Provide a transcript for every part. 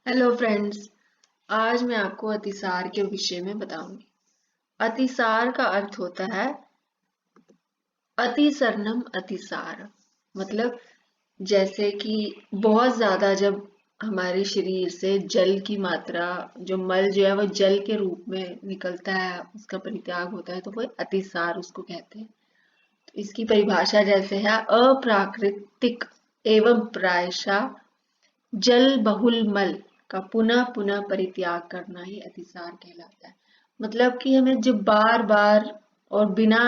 Hello friends. आज मैं आपको अतिसार के विषय में बताऊंगी। अतिसार का अर्थ होता है अतिसरनम अतिसार। मतलब जैसे कि बहुत ज्यादा जब हमारे शरीर से जल की मात्रा, जो मल जो है वो जल के रूप में निकलता है, उसका परित्याग होता है, तो वो अतिसार उसको कहते हैं। तो इसकी परिभाषा जैसे है अप्राकृतिक एवं प्रायशः जल बहुल मल का पुनः पुनः परित्याग करना ही अतिसार कहलाता है। मतलब कि हमें जब बार बार और बिना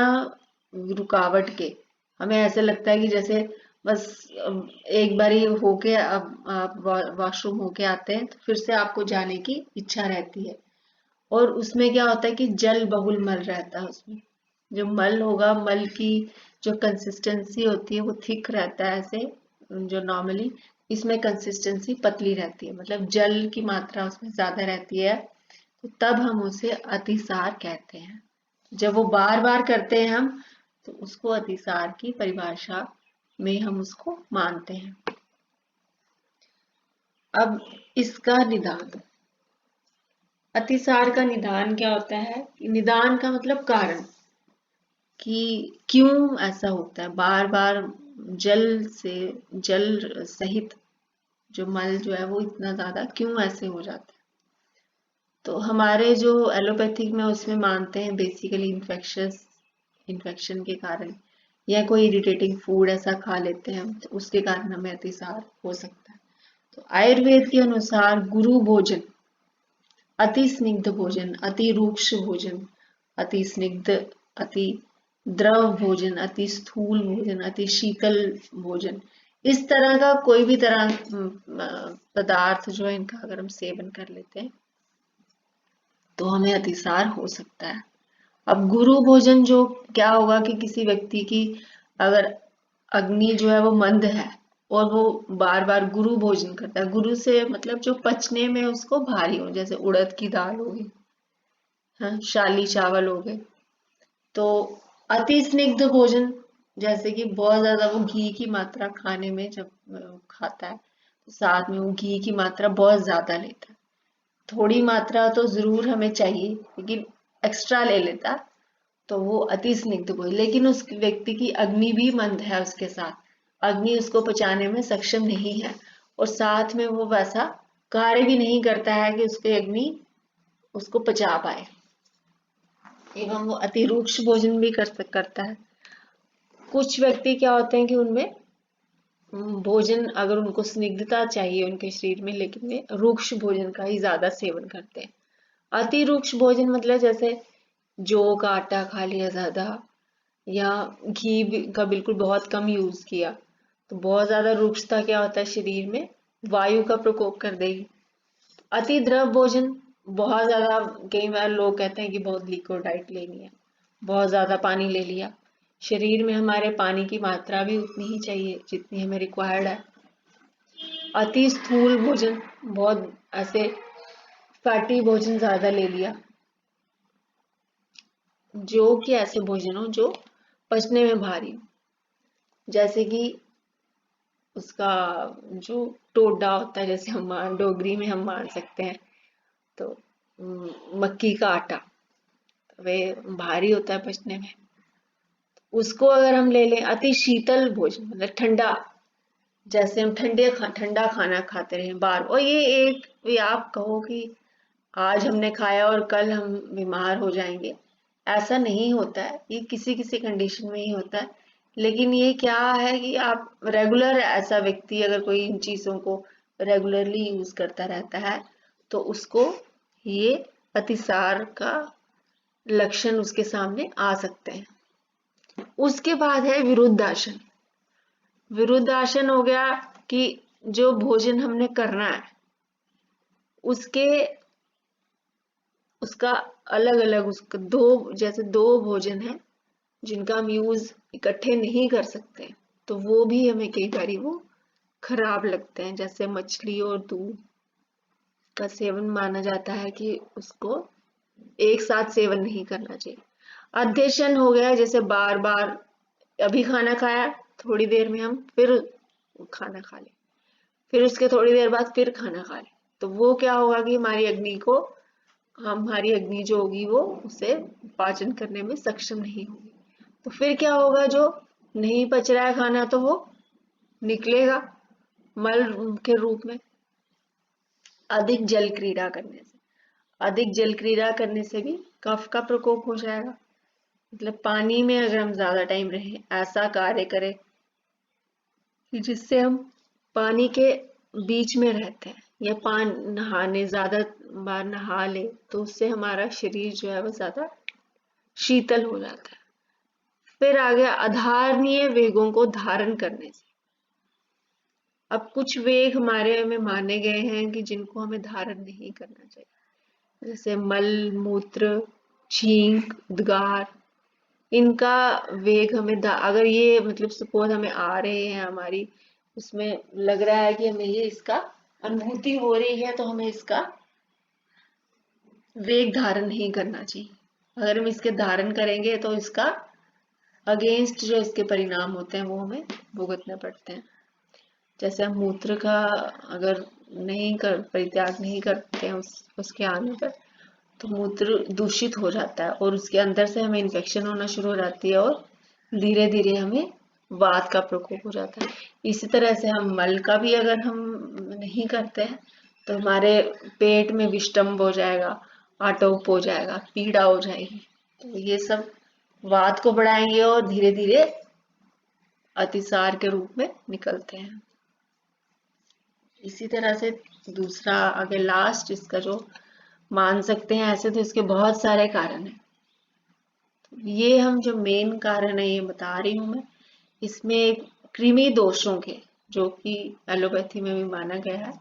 रुकावट के हमें ऐसे लगता है कि जैसे बस एक बारी होके अब आप वॉशरूम होके आते हैं तो फिर से आपको जाने की इच्छा रहती है। और उसमें क्या होता है कि जल बहुल मल रहता है। उसमें जो मल होगा, मल की जो कंसिस्टेंसी होती है वो थिक रहता है ऐसे, जो नॉर्मली इसमें कंसिस्टेंसी पतली रहती है, मतलब जल की मात्रा उसमें ज्यादा रहती है। तो तब हम उसे अतिसार कहते हैं। जब वो बार बार करते हैं हम, तो उसको अतिसार की परिभाषा में हम उसको मानते हैं। अब इसका निदान, अतिसार का निदान क्या होता है? निदान का मतलब कारण, कि क्यों ऐसा होता है बार बार जल से, जल सहित जो मल जो है वो इतना ज्यादा क्यों ऐसे हो जाता है। तो हमारे जो एलोपैथिक में उसमें मानते हैं बेसिकली इन्फेक्शन के कारण, या कोई इरिटेटिंग फूड ऐसा खा लेते हैं तो उसके कारण हमें अतिसार हो सकता है। तो आयुर्वेद के अनुसार गुरु भोजन, अति स्निग्ध भोजन, अति रूक्ष भोजन, अति स्निग्ध, अति द्रव भोजन, अति स्थूल भोजन, अति शीतल भोजन, इस तरह का कोई भी तरह पदार्थ जो है इनका अगर हम सेवन कर लेते हैं तो हमें अतिसार हो सकता है। अब गुरु भोजन जो क्या होगा कि किसी व्यक्ति की अगर अग्नि जो है वो मंद है और वो बार बार गुरु भोजन करता है, गुरु से मतलब जो पचने में उसको भारी हो, जैसे उड़द की दाल हो गई, हाँ, शाली चावल हो गए। तो अति स्निग्ध भोजन, जैसे कि बहुत ज्यादा वो घी की मात्रा खाने में जब खाता है तो साथ में वो घी की मात्रा बहुत ज्यादा लेता है। थोड़ी मात्रा तो जरूर हमें चाहिए लेकिन एक्स्ट्रा ले लेता, तो वो अति स्निग्ध भोजन। लेकिन उस व्यक्ति की अग्नि भी मंद है, उसके साथ अग्नि उसको पचाने में सक्षम नहीं है, और साथ में वो वैसा कार्य भी नहीं करता है कि उसके अग्नि उसको पचा पाए, एवं वो अति रूक्ष भोजन भी करता है। कुछ व्यक्ति क्या होते हैं कि उनमें भोजन अगर उनको स्निग्धता चाहिए उनके शरीर में, लेकिन वे रूक्ष भोजन का ही ज्यादा सेवन करते हैं। अति रूक्ष भोजन मतलब जैसे जौ का आटा खा लिया ज्यादा, या का बिल्कुल बहुत कम यूज किया, तो बहुत ज्यादा रूक्षता क्या होता है शरीर में, वायु का प्रकोप कर देगी। अति द्रव भोजन, बहुत ज्यादा, कई बार लोग कहते हैं कि बहुत लिक्विड डाइट लेनी है, बहुत ज्यादा पानी ले लिया। शरीर में हमारे पानी की मात्रा भी उतनी ही चाहिए जितनी हमें रिक्वायर्ड है। अति स्थूल भोजन, बहुत ऐसे फैटी भोजन ज्यादा ले लिया, जो कि ऐसे भोजन हो जो पचने में भारी हो, जैसे कि उसका जो टोडा होता है, जैसे हम डोगरी में हम मान सकते हैं, तो मक्की का आटा, वे भारी होता है पचने में। उसको अगर हम ले लें, अति शीतल भोजन मतलब ठंडा, जैसे हम ठंडा खाना खाते रहे बार, और ये आप कहो कि आज हमने खाया और कल हम बीमार हो जाएंगे, ऐसा नहीं होता है। ये किसी किसी कंडीशन में ही होता है। लेकिन ये क्या है कि आप रेगुलर, ऐसा व्यक्ति अगर कोई इन चीजों को रेगुलरली यूज करता रहता है तो उसको ये अतिसार का लक्षण उसके सामने आ सकते हैं। उसके बाद है विरुद्धासन। विरुद्धासन हो गया कि जो भोजन हमने करना है उसके उसका अलग अलग, उसका दो, जैसे दो भोजन है जिनका हम यूज इकट्ठे नहीं कर सकते, तो वो भी हमें कई बार वो खराब लगते हैं। जैसे मछली और दूध का सेवन माना जाता है कि उसको एक साथ सेवन नहीं करना चाहिए। अध्यशन हो गया, जैसे बार बार अभी खाना खाया, थोड़ी देर में हम फिर खाना खा लें, फिर उसके थोड़ी देर बाद फिर खाना खा लें, तो वो क्या होगा कि हमारी अग्नि जो होगी वो उसे पाचन करने में सक्षम नहीं होगी। तो फिर क्या होगा, जो नहीं पच रहा है खाना तो वो निकलेगा मल के रूप में। अधिक जल क्रीड़ा करने से भी कफ का प्रकोप हो जाएगा। मतलब पानी में अगर हम ज्यादा टाइम रहे, ऐसा कार्य करें कि जिससे हम पानी के बीच में रहते हैं, या नहाने ज्यादा बार नहा ले तो उससे हमारा शरीर जो है वो ज्यादा शीतल हो जाता है। फिर आगे अधारणीय वेगों को धारण करने से। अब कुछ वेग हमारे में माने गए हैं कि जिनको हमें धारण नहीं करना चाहिए, जैसे मल मूत्र छींक उद्गार। इनका वेग हमें अगर ये मतलब सपोज हमें आ रहे हैं, हमारी उसमें लग रहा है कि हमें ये इसका अनुभूति हो रही है, तो हमें इसका वेग धारण नहीं करना चाहिए। अगर हम इसके धारण करेंगे तो इसका अगेंस्ट जो इसके परिणाम होते हैं वो हमें भुगतने पड़ते हैं। जैसे हम मूत्र का अगर परित्याग नहीं करते हैं उसके आने पर, तो मूत्र दूषित हो जाता है और उसके अंदर से हमें इन्फेक्शन होना शुरू हो जाती है और धीरे धीरे हमें वात का प्रकोप हो जाता है। इसी तरह से हम मल का भी अगर हम नहीं करते हैं तो हमारे पेट में विषटंभ हो जाएगा, आटोप हो जाएगा, पीड़ा हो जाएगी। तो ये सब वात को बढ़ाएंगे और धीरे धीरे अतिसार के रूप में निकलते हैं। इसी तरह से दूसरा अगर लास्ट इसका जो मान सकते हैं, ऐसे तो इसके बहुत सारे कारण हैं। ये हम जो मेन कारण है ये बता रही हूँ मैं। इसमें कृमि दोषों के, जो कि एलोपैथी में भी माना गया है,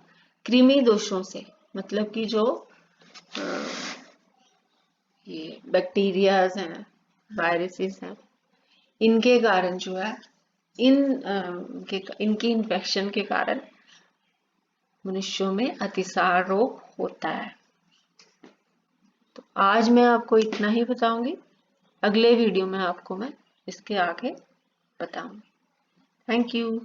कृमि दोषों से मतलब कि जो ये बैक्टीरियाज हैं, वायरसेस हैं, इनके कारण जो है इनकी इन्फेक्शन के कारण मनुष्यों में अतिसार रोग होता है। तो आज मैं आपको इतना ही बताऊंगी। अगले वीडियो में आपको मैं इसके आगे बताऊंगी। Thank you.